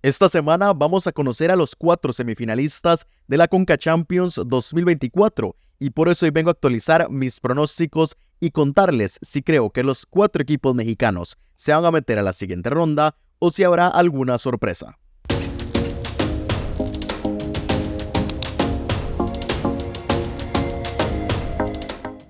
Esta semana vamos a conocer a los 4 semifinalistas de la Conca Champions 2024 y por eso hoy vengo a actualizar mis pronósticos y contarles si creo que los 4 equipos mexicanos se van a meter a la siguiente ronda o si habrá alguna sorpresa.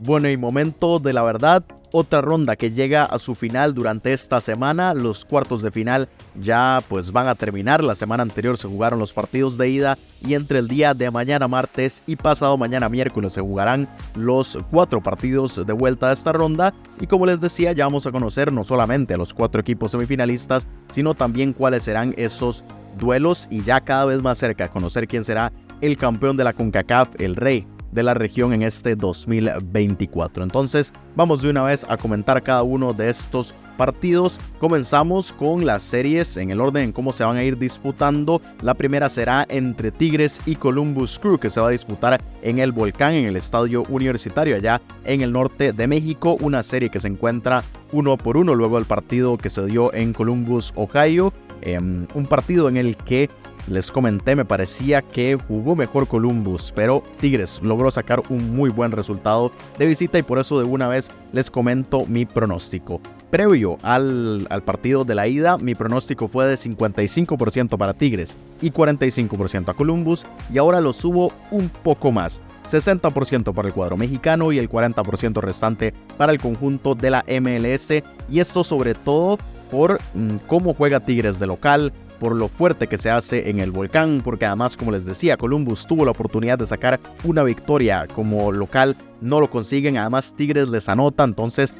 Bueno, y momento de la verdad, otra ronda que llega a su final durante esta semana. Los cuartos de final ya pues van a terminar. La semana anterior se jugaron los partidos de ida y entre el día de mañana martes y pasado mañana miércoles se jugarán los 4 partidos de vuelta de esta ronda. Y como les decía, ya vamos a conocer no solamente a los 4 equipos semifinalistas, sino también cuáles serán esos duelos y ya cada vez más cerca de conocer quién será el campeón de la CONCACAF, el rey de la región en este 2024. Entonces vamos de una vez a comentar cada uno de estos partidos. Comenzamos con las series en el orden en cómo se van a ir disputando. La primera será entre Tigres y Columbus Crew, que se va a disputar en el Volcán, en el estadio universitario allá en el norte de México. Una serie que se encuentra 1-1 luego del partido que se dio en Columbus, Ohio. Un partido en el que les comenté, me parecía que jugó mejor Columbus, pero Tigres logró sacar un muy buen resultado de visita y por eso de una vez les comento mi pronóstico. Previo al partido de la ida, mi pronóstico fue de 55% para Tigres y 45% a Columbus, y ahora lo subo un poco más. 60% para el cuadro mexicano y el 40% restante para el conjunto de la MLS, y esto sobre todo por cómo juega Tigres de local, por lo fuerte que se hace en el Volcán, porque además, como les decía, Columbus tuvo la oportunidad de sacar una victoria como local, no lo consiguen, además Tigres les anota, entonces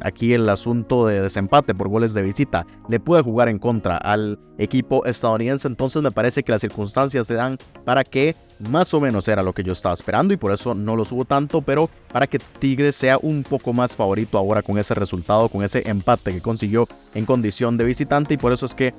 aquí el asunto de desempate por goles de visita le puede jugar en contra al equipo estadounidense, entonces me parece que las circunstancias se dan para que más o menos era lo que yo estaba esperando y por eso no lo subo tanto, pero para que Tigres sea un poco más favorito ahora con ese resultado, con ese empate que consiguió en condición de visitante, y por eso es que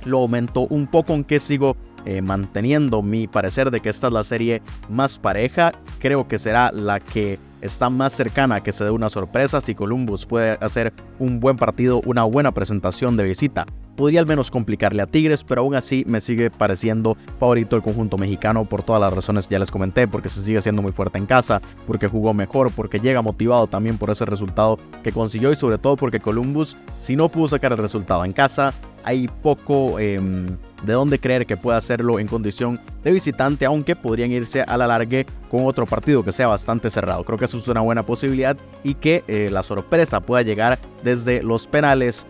lo aumento un poco, aunque sigo manteniendo mi parecer de que esta es la serie más pareja. Creo que será la que está más cercana a que se dé una sorpresa. Si Columbus puede hacer un buen partido, una buena presentación de visita, podría al menos complicarle a Tigres, pero aún así me sigue pareciendo favorito el conjunto mexicano por todas las razones que ya les comenté, porque se sigue siendo muy fuerte en casa, porque jugó mejor, porque llega motivado también por ese resultado que consiguió y sobre todo porque Columbus, si no pudo sacar el resultado en casa, hay poco de dónde creer que pueda hacerlo en condición de visitante, aunque podrían irse a la largue con otro partido que sea bastante cerrado. Creo que eso es una buena posibilidad y que la sorpresa pueda llegar desde los penales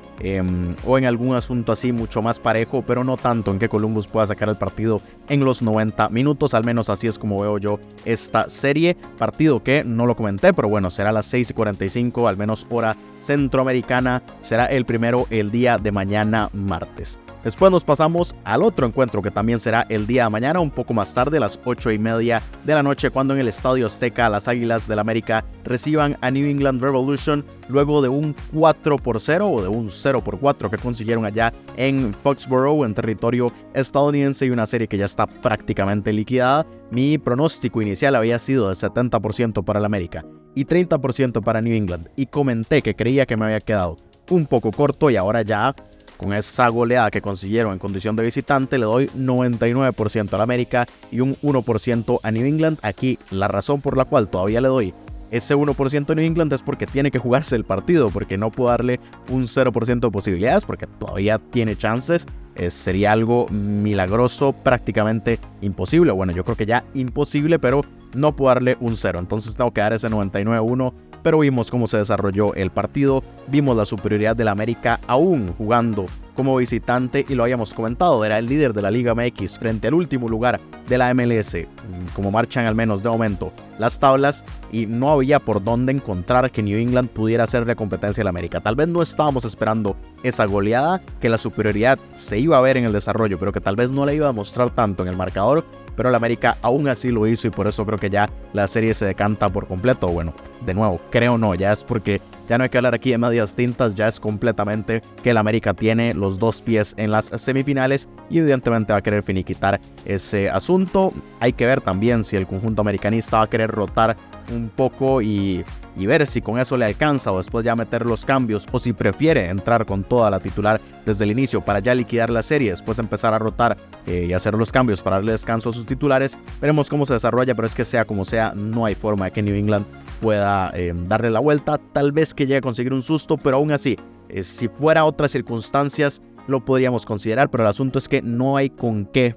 o en algún asunto así mucho más parejo, pero no tanto en que Columbus pueda sacar el partido en los 90 minutos. Al menos así es como veo yo esta serie. Partido que no lo comenté, pero bueno, será a las 6:45, al menos hora centroamericana. Será el primero el día de mañana martes. Después nos pasamos al otro encuentro que también será el día de mañana, un poco más tarde, a las 8:30 de la noche, cuando en el Estadio Azteca las Águilas del América reciban a New England Revolution luego de un 4-0 o de un 0-4 que consiguieron allá en Foxborough, en territorio estadounidense, y una serie que ya está prácticamente liquidada. Mi pronóstico inicial había sido de 70% para el América y 30% para New England, y comenté que creía que me había quedado un poco corto, y ahora ya con esa goleada que consiguieron en condición de visitante le doy 99% al América y un 1% a New England. Aquí la razón por la cual todavía le doy ese 1% a New England es porque tiene que jugarse el partido, porque no puedo darle un 0% de posibilidades, porque todavía tiene chances. Sería algo milagroso, prácticamente imposible. Bueno, yo creo que ya imposible, pero no puedo darle un 0. Entonces tengo que dar ese 99-1. Pero vimos cómo se desarrolló el partido. Vimos la superioridad del América aún jugando como visitante, y lo habíamos comentado, era el líder de la Liga MX frente al último lugar de la MLS, como marchan al menos de momento las tablas, y no había por dónde encontrar que New England pudiera hacerle competencia al América. Tal vez no estábamos esperando esa goleada, que la superioridad se iba a ver en el desarrollo, pero que tal vez no la iba a mostrar tanto en el marcador, pero el América aún así lo hizo, y por eso creo que ya la serie se decanta por completo. Bueno, de nuevo, creo no, ya es porque ya no hay que hablar aquí de medias tintas, ya es completamente que el América tiene los 2 pies en las semifinales y evidentemente va a querer finiquitar ese asunto. Hay que ver también si el conjunto americanista va a querer rotar un poco y ver si con eso le alcanza o después ya meter los cambios, o si prefiere entrar con toda la titular desde el inicio para ya liquidar la serie, después empezar a rotar y hacer los cambios para darle descanso a sus titulares. Veremos cómo se desarrolla, pero es que sea como sea, no hay forma de que New England pueda darle la vuelta. Tal vez que llegue a conseguir un susto, pero aún así, si fuera otras circunstancias lo podríamos considerar, pero el asunto es que no hay con qué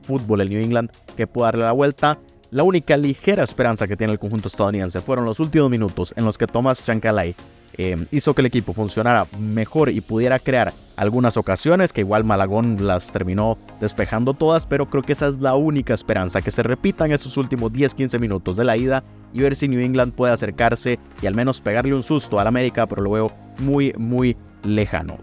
fútbol el New England que pueda darle la vuelta. La única ligera esperanza que tiene el conjunto estadounidense fueron los últimos minutos en los que Thomas Chancalay hizo que el equipo funcionara mejor y pudiera crear algunas ocasiones, que igual Malagón las terminó despejando todas, pero creo que esa es la única esperanza, que se repitan esos últimos 10-15 minutos de la ida y ver si New England puede acercarse y al menos pegarle un susto al América, pero lo veo muy, muy lejano.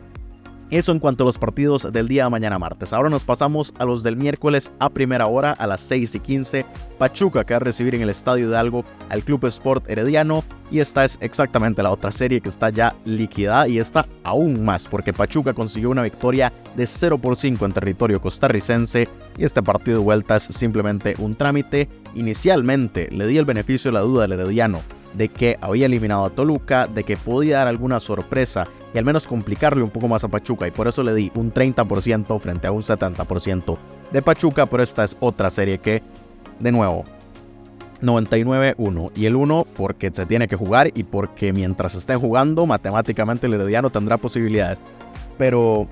Eso en cuanto a los partidos del día de mañana martes. Ahora nos pasamos a los del miércoles a primera hora a las 6:15. Pachuca que va a recibir en el Estadio Hidalgo al Club Sport Herediano. Y esta es exactamente la otra serie que está ya liquidada, y está aún más porque Pachuca consiguió una victoria de 0-5 en territorio costarricense. Y este partido de vuelta es simplemente un trámite. Inicialmente le di el beneficio de la duda al Herediano de que había eliminado a Toluca, de que podía dar alguna sorpresa y al menos complicarle un poco más a Pachuca, y por eso le di un 30% frente a un 70% de Pachuca. Pero esta es otra serie que, de nuevo, 99-1, y el 1 porque se tiene que jugar y porque mientras estén jugando matemáticamente el Herediano tendrá posibilidades. Pero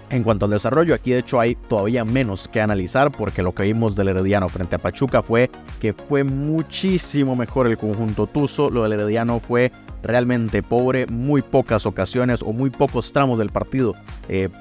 en cuanto al desarrollo, aquí de hecho hay todavía menos que analizar, porque lo que vimos del Herediano frente a Pachuca fue que fue muchísimo mejor el conjunto tuzo. Lo del Herediano fue realmente pobre, muy pocas ocasiones o muy pocos tramos del partido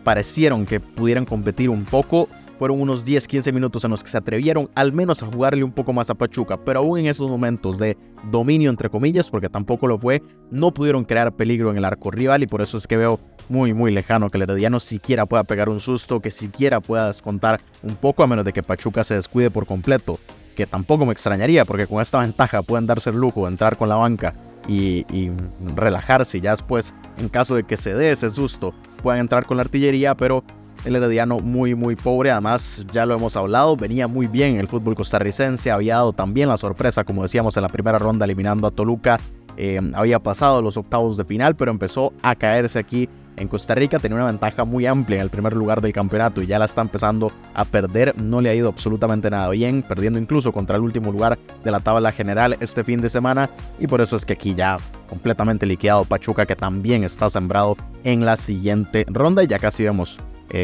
parecieron que pudieran competir un poco. Fueron unos 10-15 minutos en los que se atrevieron al menos a jugarle un poco más a Pachuca, pero aún en esos momentos de dominio entre comillas, porque tampoco lo fue, no pudieron crear peligro en el arco rival, y por eso es que veo muy muy lejano que el Herediano siquiera pueda pegar un susto, que siquiera pueda descontar un poco, a menos de que Pachuca se descuide por completo, que tampoco me extrañaría, porque con esta ventaja pueden darse el lujo de entrar con la banca y relajarse, y ya después, en caso de que se dé ese susto, puedan entrar con la artillería. Pero el Herediano muy muy pobre, además ya lo hemos hablado, venía muy bien el fútbol costarricense, había dado también la sorpresa, como decíamos, en la primera ronda eliminando a Toluca, había pasado los octavos de final, pero empezó a caerse aquí en Costa Rica. Tenía una ventaja muy amplia en el primer lugar del campeonato y ya la está empezando a perder. No le ha ido absolutamente nada bien, perdiendo incluso contra el último lugar de la tabla general este fin de semana, y por eso es que aquí ya completamente liquidado Pachuca, que también está sembrado en la siguiente ronda, y ya casi vemos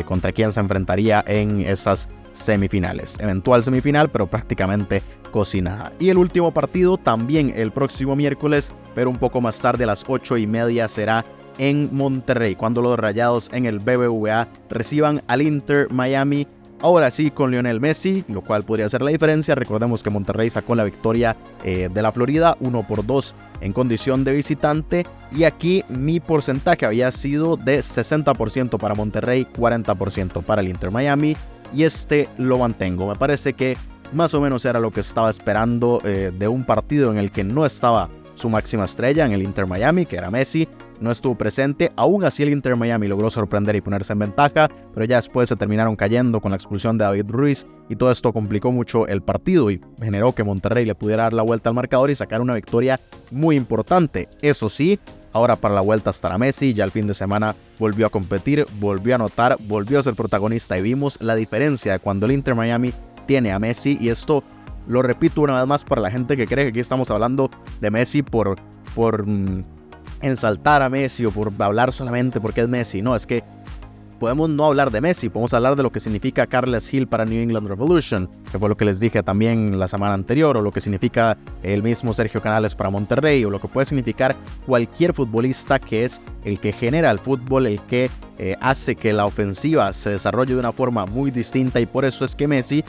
contra quién se enfrentaría en esas semifinales. Eventual semifinal, pero prácticamente cocinada. Y el último partido también el próximo miércoles, pero un poco más tarde, a las 8:30, será en Monterrey, cuando los Rayados en el BBVA reciban al Inter Miami. Ahora sí con Lionel Messi, lo cual podría ser la diferencia. Recordemos que Monterrey sacó la victoria de la Florida 1-2 en condición de visitante, y aquí mi porcentaje había sido de 60% para Monterrey, 40% para el Inter Miami, y este lo mantengo. Me parece que más o menos era lo que estaba esperando de un partido en el que no estaba su máxima estrella, en el Inter Miami, que era Messi. No estuvo presente. Aún así el Inter Miami logró sorprender y ponerse en ventaja, pero ya después se terminaron cayendo con la expulsión de David Ruiz, y todo esto complicó mucho el partido y generó que Monterrey le pudiera dar la vuelta al marcador y sacar una victoria muy importante. Eso sí, ahora para la vuelta estará Messi. Ya el fin de semana volvió a competir, volvió a anotar, volvió a ser protagonista, y vimos la diferencia de cuando el Inter Miami tiene a Messi. Y esto lo repito una vez más para la gente que cree que aquí estamos hablando de Messi por ensaltar a Messi o por hablar solamente porque es Messi. No, es que podemos no hablar de Messi, podemos hablar de lo que significa Carles Gil para New England Revolution, que fue lo que les dije también la semana anterior, o lo que significa el mismo Sergio Canales para Monterrey, o lo que puede significar cualquier futbolista que es el que genera el fútbol, el que hace que la ofensiva se desarrolle de una forma muy distinta. Y por eso es que Messi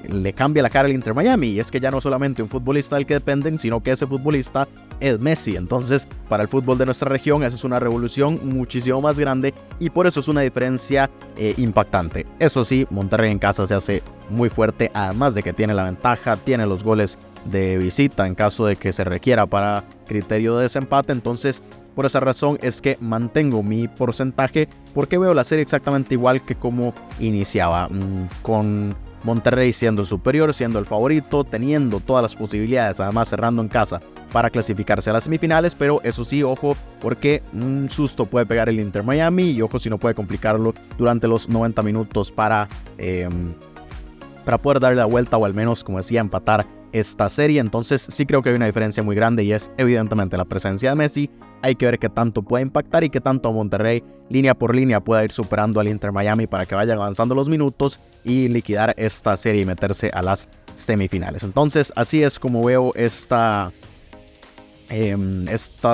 le cambia la cara al Inter Miami, y es que ya no solamente un futbolista del que dependen, sino que ese futbolista es Messi. Entonces, para el fútbol de nuestra región, esa es una revolución muchísimo más grande, y por eso es una diferencia impactante. Eso sí, Monterrey en casa se hace muy fuerte, además de que tiene la ventaja, tiene los goles de visita en caso de que se requiera para criterio de desempate. Entonces, por esa razón es que mantengo mi porcentaje, porque veo la serie exactamente igual que como iniciaba, con Monterrey siendo el superior, siendo el favorito, teniendo todas las posibilidades, además cerrando en casa para clasificarse a las semifinales, pero eso sí, ojo, porque un susto puede pegar el Inter Miami y ojo si no puede complicarlo durante los 90 minutos para poder darle la vuelta o al menos, como decía, empatar esta serie. Entonces sí creo que hay una diferencia muy grande y es evidentemente la presencia de Messi. Hay que ver qué tanto puede impactar y qué tanto Monterrey línea por línea pueda ir superando al Inter Miami para que vayan avanzando los minutos y liquidar esta serie y meterse a las semifinales. Entonces así es como veo esta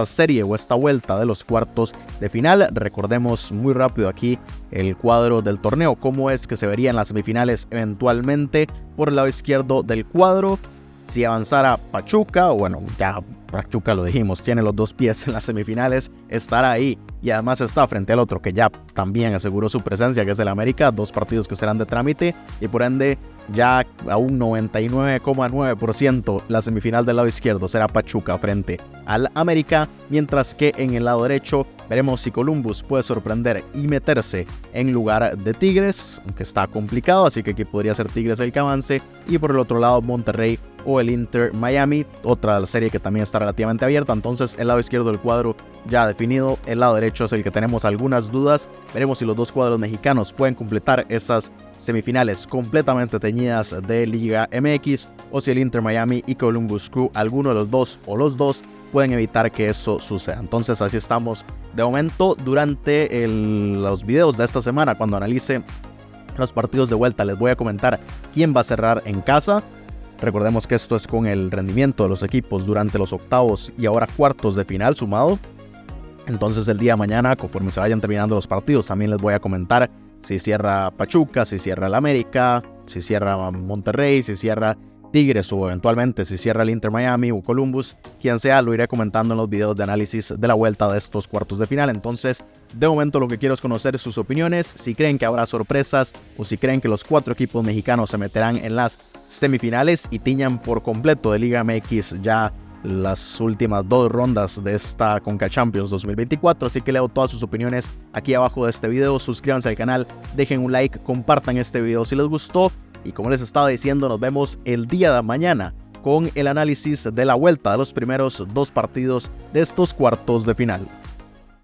serie o esta vuelta de los cuartos de final. Recordemos muy rápido aquí el cuadro del torneo, cómo es que se verían las semifinales eventualmente. Por el lado izquierdo del cuadro, si avanzara Pachuca, bueno, ya Pachuca lo dijimos, tiene los 2 pies en las semifinales, estará ahí y además está frente al otro que ya también aseguró su presencia, que es el América, 2 partidos que serán de trámite y por ende ya a un 99,9% la semifinal del lado izquierdo será Pachuca frente al América, mientras que en el lado derecho veremos si Columbus puede sorprender y meterse en lugar de Tigres, aunque está complicado, así que aquí podría ser Tigres el que avance, y por el otro lado Monterrey o el Inter Miami, otra serie que también está relativamente abierta. Entonces el lado izquierdo del cuadro ya definido, el lado derecho es el que tenemos algunas dudas. Veremos si los 2 cuadros mexicanos pueden completar esas semifinales completamente teñidas de Liga MX o si el Inter Miami y Columbus Crew, alguno de los 2 o los 2, pueden evitar que eso suceda. Entonces así estamos de momento. Durante los videos de esta semana, cuando analice los partidos de vuelta, les voy a comentar quién va a cerrar en casa. Recordemos que esto es con el rendimiento de los equipos durante los octavos y ahora cuartos de final sumado. Entonces el día de mañana, conforme se vayan terminando los partidos, también les voy a comentar si cierra Pachuca, si cierra el América, si cierra Monterrey, si cierra Tigres o eventualmente si cierra el Inter Miami o Columbus, quien sea, lo iré comentando en los videos de análisis de la vuelta de estos cuartos de final. Entonces, de momento lo que quiero es conocer sus opiniones, si creen que habrá sorpresas o si creen que los 4 equipos mexicanos se meterán en las semifinales y tiñan por completo de Liga MX ya las últimas 2 rondas de esta Conca Champions 2024, así que leo todas sus opiniones aquí abajo de este video. Suscríbanse al canal, dejen un like, compartan este video si les gustó y como les estaba diciendo, nos vemos el día de mañana con el análisis de la vuelta de los primeros 2 partidos de estos cuartos de final.